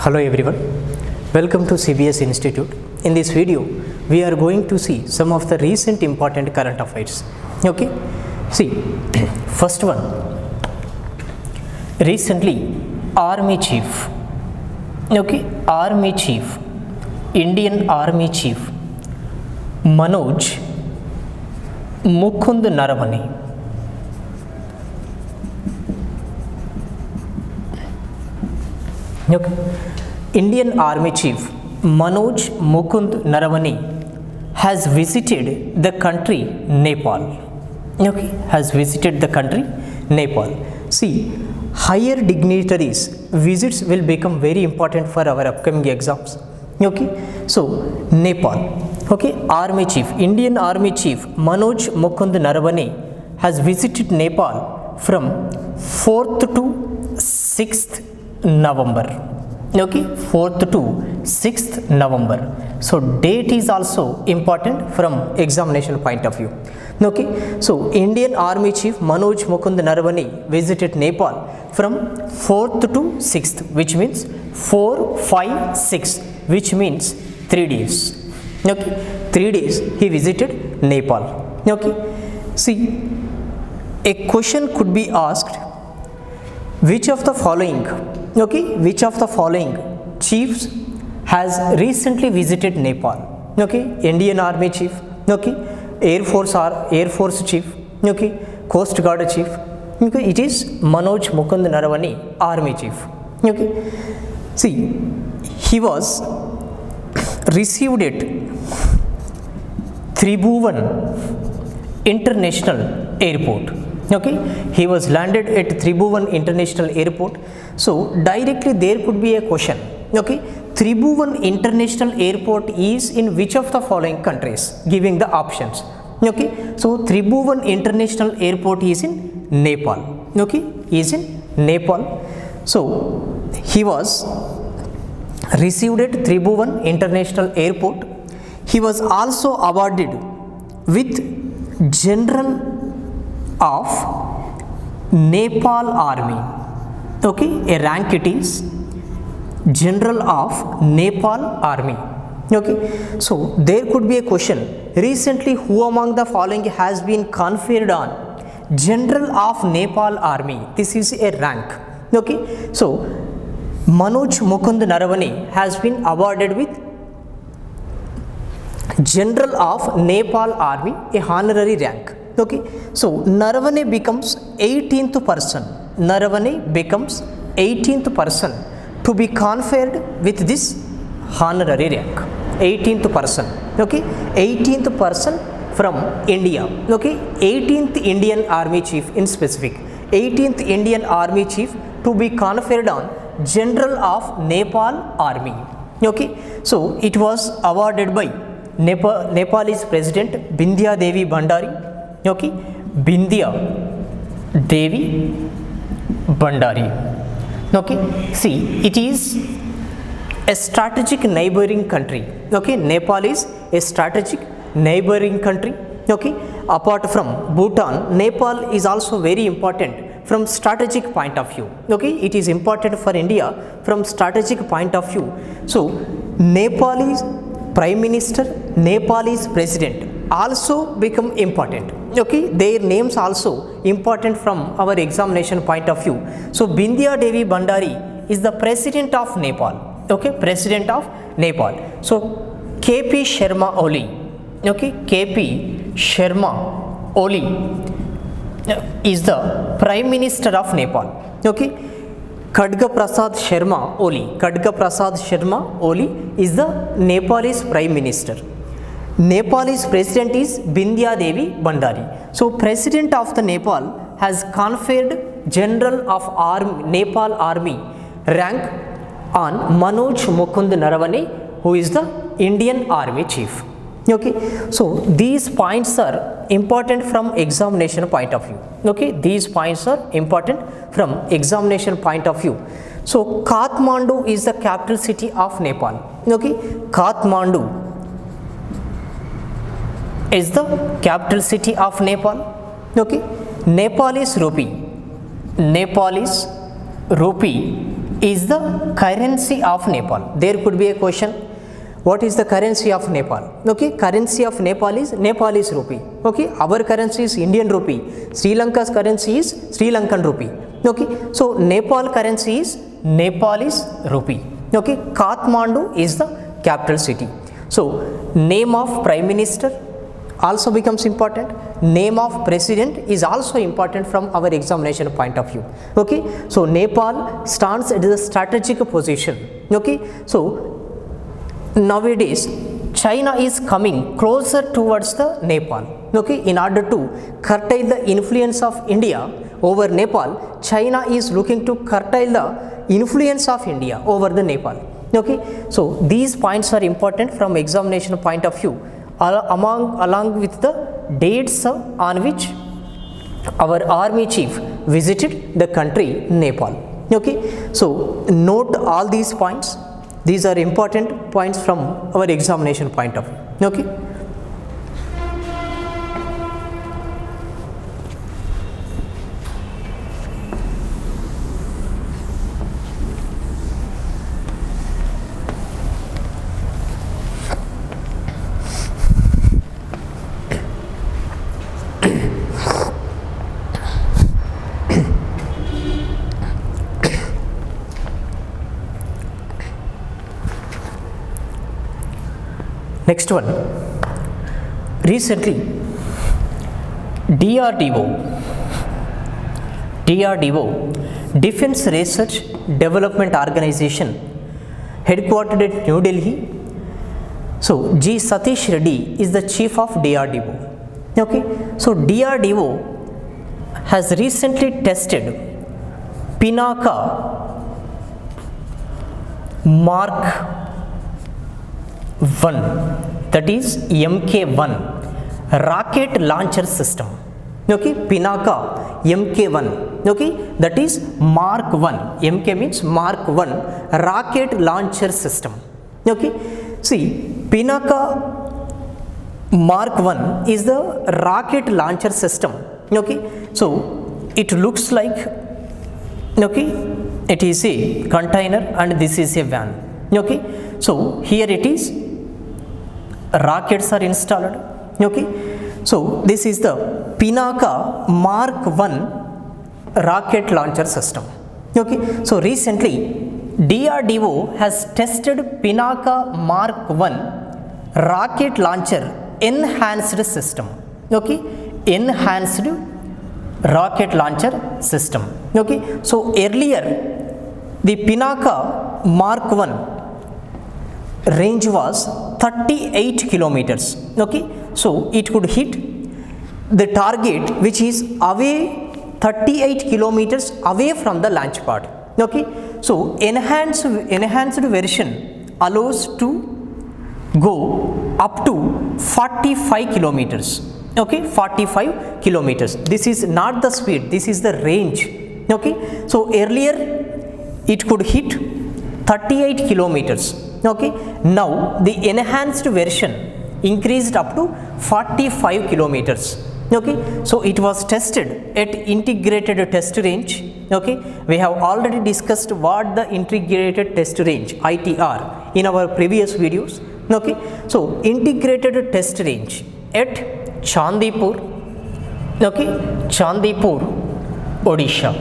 Hello everyone, welcome to CBS Institute. In this video, we are going to see some of the recent important current affairs. Okay, see, first one, recently Army Chief, Army Chief, Indian Army Chief, Manoj Mukund Naravane, Indian Army Chief Manoj Mukund Naravane has visited the country Nepal. Has visited the country Nepal. See, higher dignitaries visits will become very important for our upcoming exams. So Nepal. Army Chief, Indian Army Chief Manoj Mukund Naravane has visited Nepal from 4th to 6th November. 4th to 6th November. So date is also important from examination point of view. So Indian Army Chief Manoj Mukund Naravane visited Nepal from 4th to 6th, which means 4, 5, 6, which means 3 days. 3 days he visited Nepal. See, a question could be asked, which of the following chiefs has recently visited Nepal? Indian Army Chief, Air Force Chief, Coast Guard Chief. It is Manoj Mukund Naravane, Army Chief. See, he was received at Tribhuvan International Airport. He was landed at Tribhuvan International Airport. So directly there could be a question. Tribhuvan International Airport is in which of the following countries? Giving the options. So Tribhuvan International Airport is in Nepal. Is in Nepal. So he was received at Tribhuvan International Airport. He was also awarded with General of Nepal Army. A rank it is General of Nepal Army. So there could be a question, recently who among the following has been conferred on General of Nepal Army? This is a rank. So Manoj Mukund Naravane has been awarded with General of Nepal Army, a honorary rank. So Naravane becomes 18th person. Naravane becomes 18th person to be conferred with this honorary rank. 18th person. 18th person from India. 18th Indian Army Chief in specific. 18th Indian Army Chief to be conferred on General of Nepal Army. So it was awarded by Nepalese President Bindya Devi Bhandari. Bindya Devi Bhandari. See, it is a strategic neighboring country. Nepal is a strategic neighboring country. Apart from Bhutan, Nepal is also very important from strategic point of view. It is important for India from strategic point of view. So Nepalese Prime Minister, Nepalese President also become important. Their names also important from our examination point of view. So Bindya Devi Bhandari is the President of Nepal. President of Nepal. So KP Sharma Oli. KP Sharma Oli is the Prime Minister of Nepal. Khadga Prasad Sharma Oli. Khadga Prasad Sharma Oli is the Nepalese Prime Minister. Nepalese President is Bindya Devi Bhandari. So President of the Nepal has conferred General of Nepal Army rank on Manoj Mukund Naravane, who is the Indian Army Chief. So these points are important from examination point of view. These points are important from examination point of view. So Kathmandu is the capital city of Nepal. Kathmandu is the capital city of Nepal. Nepalese rupee is the currency of Nepal? There could be a question. What is the currency of Nepal? Okay, currency of Nepal is Nepalese rupee. Okay, our currency is Indian rupee. Sri Lanka's currency is Sri Lankan rupee. Okay, so Nepal currency is Nepalese rupee. Okay, Kathmandu is the capital city. So name of prime minister also becomes important. Name of president is also important from our examination point of view. Okay, so Nepal stands at the strategic position. Okay, so nowadays China is coming closer towards the Nepal. Okay, in order to curtail the influence of India over Nepal, China is looking to curtail the influence of India over the Nepal. Okay, so these points are important from examination point of view, along with the dates on which our army chief visited the country Nepal. Okay, so note all these points. These are important points from our examination point of view. Okay. Next one, recently DRDO, Defense Research Development Organization, headquartered at New Delhi. So G. Satish Reddy is the chief of DRDO. Okay, so DRDO has recently tested Pinaka Mark 1, that is MK1 rocket launcher system. Okay, Pinaka MK1. Okay, that is Mark 1. MK means Mark 1 rocket launcher system. Okay, see, Pinaka Mark 1 is the rocket launcher system. Okay, so it looks like, okay, it is a container and this is a van. Okay, so here it is, rockets are installed. Okay, so this is the Pinaka Mark 1 rocket launcher system. Okay, so recently DRDO has tested Pinaka Mark 1 rocket launcher enhanced system. Okay, enhanced rocket launcher system. Okay, so earlier the Pinaka Mark 1 range was 38 kilometers. Okay, so it could hit the target which is away 38 kilometers away from the launch pad. Okay, so enhanced version allows to go up to 45 kilometers. Okay, 45 kilometers. This is not the speed, this is the range. Okay, so earlier it could hit 38 kilometers. Okay, now the enhanced version increased up to 45 kilometers. Okay, so it was tested at integrated test range. Okay, we have already discussed what the integrated test range ITR in our previous videos. Okay, so integrated test range at Chandipur. Okay, Chandipur, Odisha.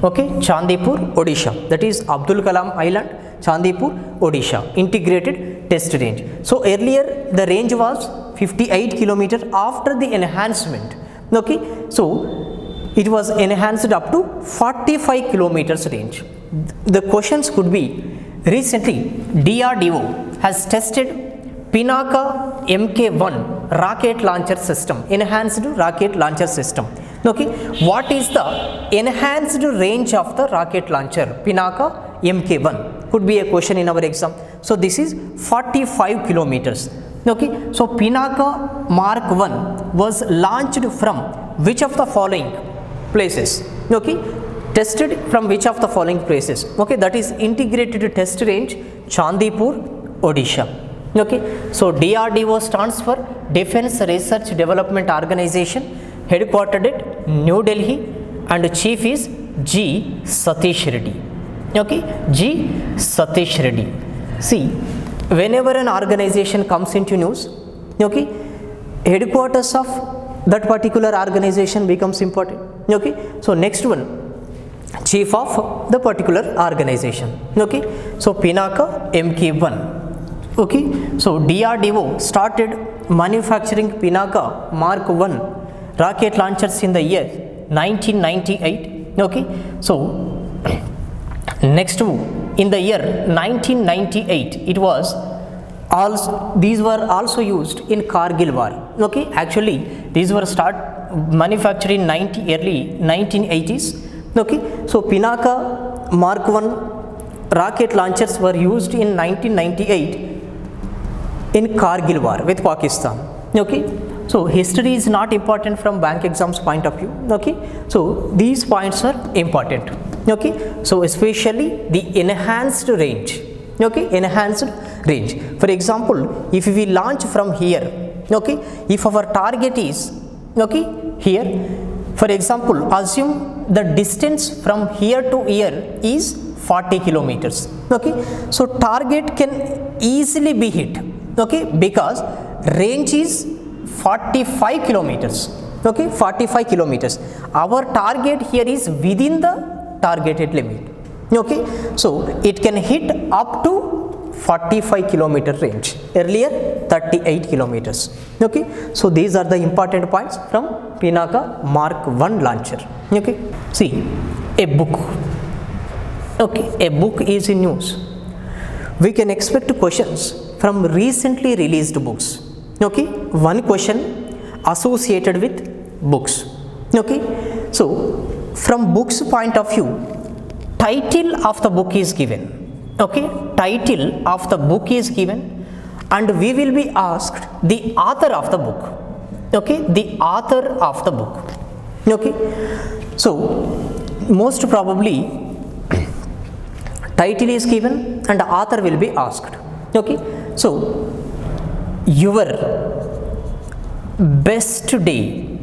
Okay, Chandipur, Odisha, that is Abdul Kalam Island, Chandipur, Odisha, integrated test range. So earlier the range was 58 kilometers. After the enhancement, okay, so it was enhanced up to 45 kilometers range. The questions could be, recently DRDO has tested Pinaka MK1 rocket launcher system, enhanced rocket launcher system. Okay, what is the enhanced range of the rocket launcher Pinaka MK1? Could be a question in our exam. So this is 45 kilometers. Okay, so Pinaka Mark 1 was launched from which of the following places? Okay, tested from which of the following places? Okay, that is integrated test range Chandipur, Odisha. Okay, so DRDO stands for Defense Research Development Organization, headquartered at New Delhi, and chief is G. Satish Reddy. Okay, G. Satish Reddy. See, whenever an organization comes into news, okay, headquarters of that particular organization becomes important. Okay, so next one, chief of the particular organization. Okay, so Pinaka Mk1. Okay, so DRDO started manufacturing Pinaka Mark 1 rocket launchers in the year 1998. Okay, so next in the year 1998 it was also, these were also used in Kargil war. Okay, actually these were start manufactured in early 1980s. Okay, so Pinaka Mark 1 rocket launchers were used in 1998 in Kargil war with Pakistan. Okay, so history is not important from bank exams point of view. Okay, so these points are important. Okay, so especially the enhanced range. Okay, enhanced range. For example, if we launch from here, okay, if our target is, okay, here, for example, assume the distance from here to here is 40 kilometers. Okay, so target can easily be hit. Okay, because range is 45 kilometers. Okay, 45 kilometers. Our target here is within the targeted limit. Okay, so it can hit up to 45 kilometer range, earlier 38 kilometers. Okay, so these are the important points from Pinaka Mark 1 launcher. Okay, see, a book. Okay, a book is in news. We can expect questions from recently released books. Okay, one question associated with books. Okay, so from books point of view, title of the book is given. Okay, title of the book is given and we will be asked the author of the book. Okay, the author of the book. Okay, so most probably title is given and author will be asked. Okay, so your best day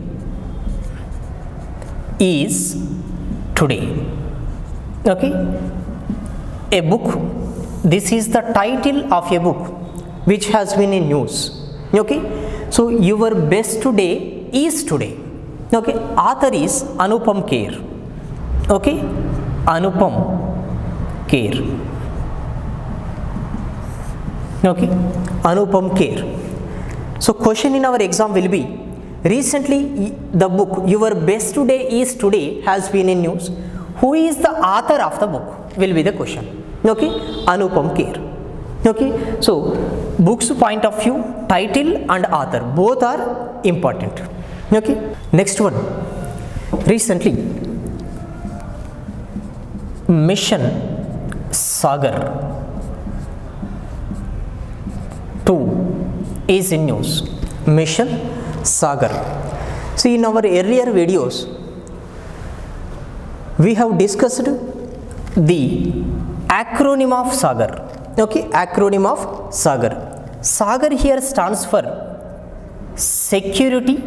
is today. Okay, a book, this is the title of a book which has been in news. Okay, so your best day is today. Okay, author is Anupam Kher. Okay, Anupam Kher. Okay, Anupam Kher. So question in our exam will be, recently the book Your Best Day is Today has been in news. Who is the author of the book will be the question. Okay, Anupam Kher. Okay, so books point of view, title and author both are important. Okay, next one, recently Mission Sagar 2 is in news. Mission Sagar. See, in our earlier videos we have discussed the acronym of Sagar. Okay, acronym of Sagar. Sagar here stands for security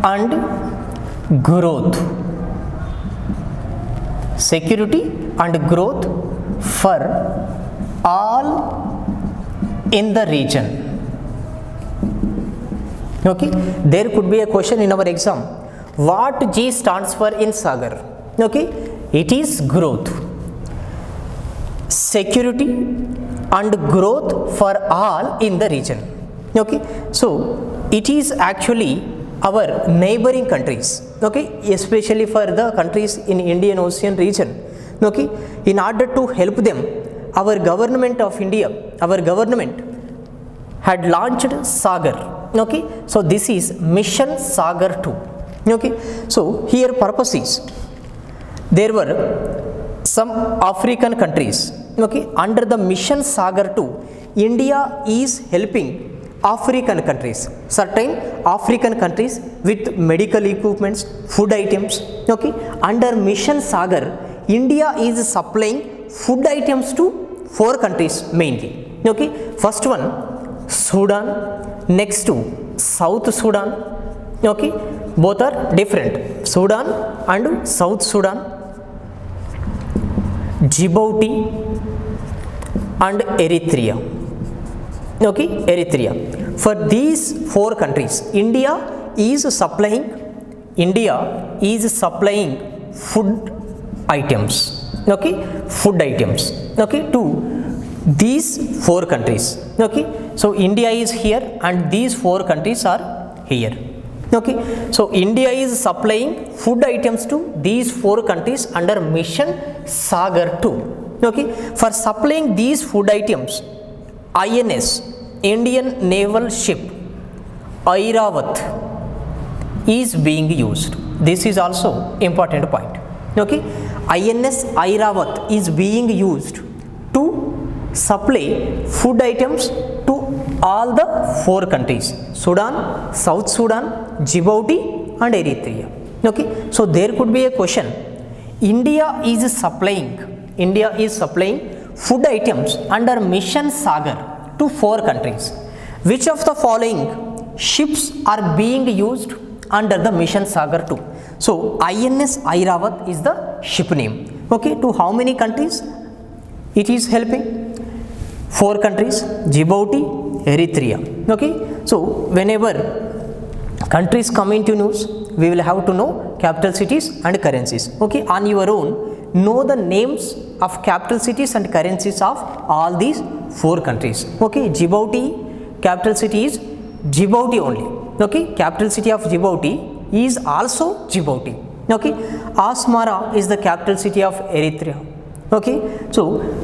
and growth. Security and growth for all in the region. Okay, there could be a question in our exam, what G stands for in Sagar. Okay, it is growth, security and growth for all in the region. Okay, so it is actually our neighboring countries. Okay, especially for the countries in Indian Ocean region. Okay, in order to help them, our government of India, our government had launched Sagar. Okay, so this is Mission Sagar 2. Okay, so here purpose is, there were some African countries. Okay, under the Mission Sagar 2, India is helping African countries, certain African countries with medical equipments, food items. Okay, under Mission Sagar, India is supplying food items to 4 countries mainly. Okay, first one Sudan, next to South Sudan. Okay, both are different, Sudan and South Sudan. Djibouti and Eritrea. Okay, Eritrea. For these 4 countries, India is supplying food items. Okay, food items. Okay, to these 4 countries. Okay, so India is here and these 4 countries are here. Okay, so India is supplying food items to these 4 countries under Mission Sagar 2. Okay, for supplying these food items, INS, Indian naval ship Airavat is being used. This is also important point. Okay, INS Airavat is being used to supply food items to all the 4 countries: Sudan, South Sudan, Djibouti and Eritrea. Okay, so there could be a question: India is supplying food items under Mission Sagar to 4 countries. Which of the following ships are being used under the Mission Sagar 2? So INS Airavat is the ship name. Okay, to how many countries it is helping? 4 countries: Djibouti, Eritrea. Okay, so whenever countries come into news, we will have to know capital cities and currencies. Okay, on your own, know the names of capital cities and currencies of all these 4 countries. Okay, Djibouti, capital city is Djibouti only. Okay, capital city of Djibouti is also Djibouti. Okay, Asmara is the capital city of Eritrea. Okay, so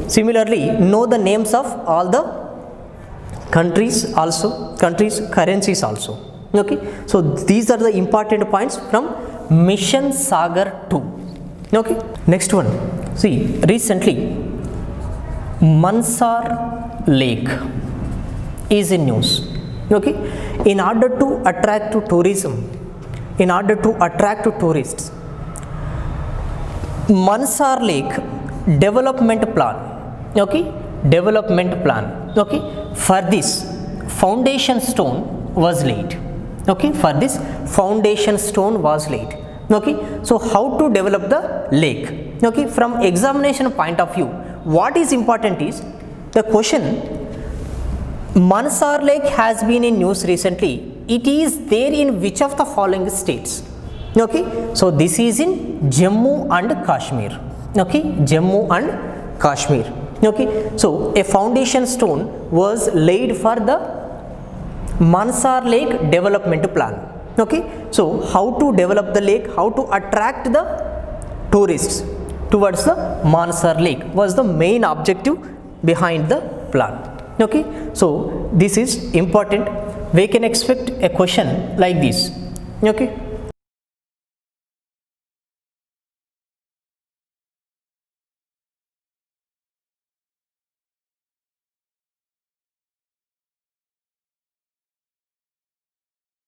similarly, know the names of all the countries currencies also. Okay, so these are the important points from Mission Sagar 2. Okay, next one. See, recently Mansar Lake is in news. Okay, in order to attract to tourism, in order to attract to tourists, Mansar Lake development plan. Okay, development plan. Okay, for this foundation stone was laid. Okay, for this foundation stone was laid. Okay, so how to develop the lake? Okay, from examination point of view, what is important is the question: Mansar Lake has been in news recently. It is there in which of the following states? Okay, so this is in Jammu and Kashmir. Okay, Jammu and Kashmir. Okay, so a foundation stone was laid for the Mansar Lake development plan. Okay, so how to develop the lake, how to attract the tourists towards the Mansar Lake was the main objective behind the plan. Okay, so this is important. We can expect a question like this. Okay.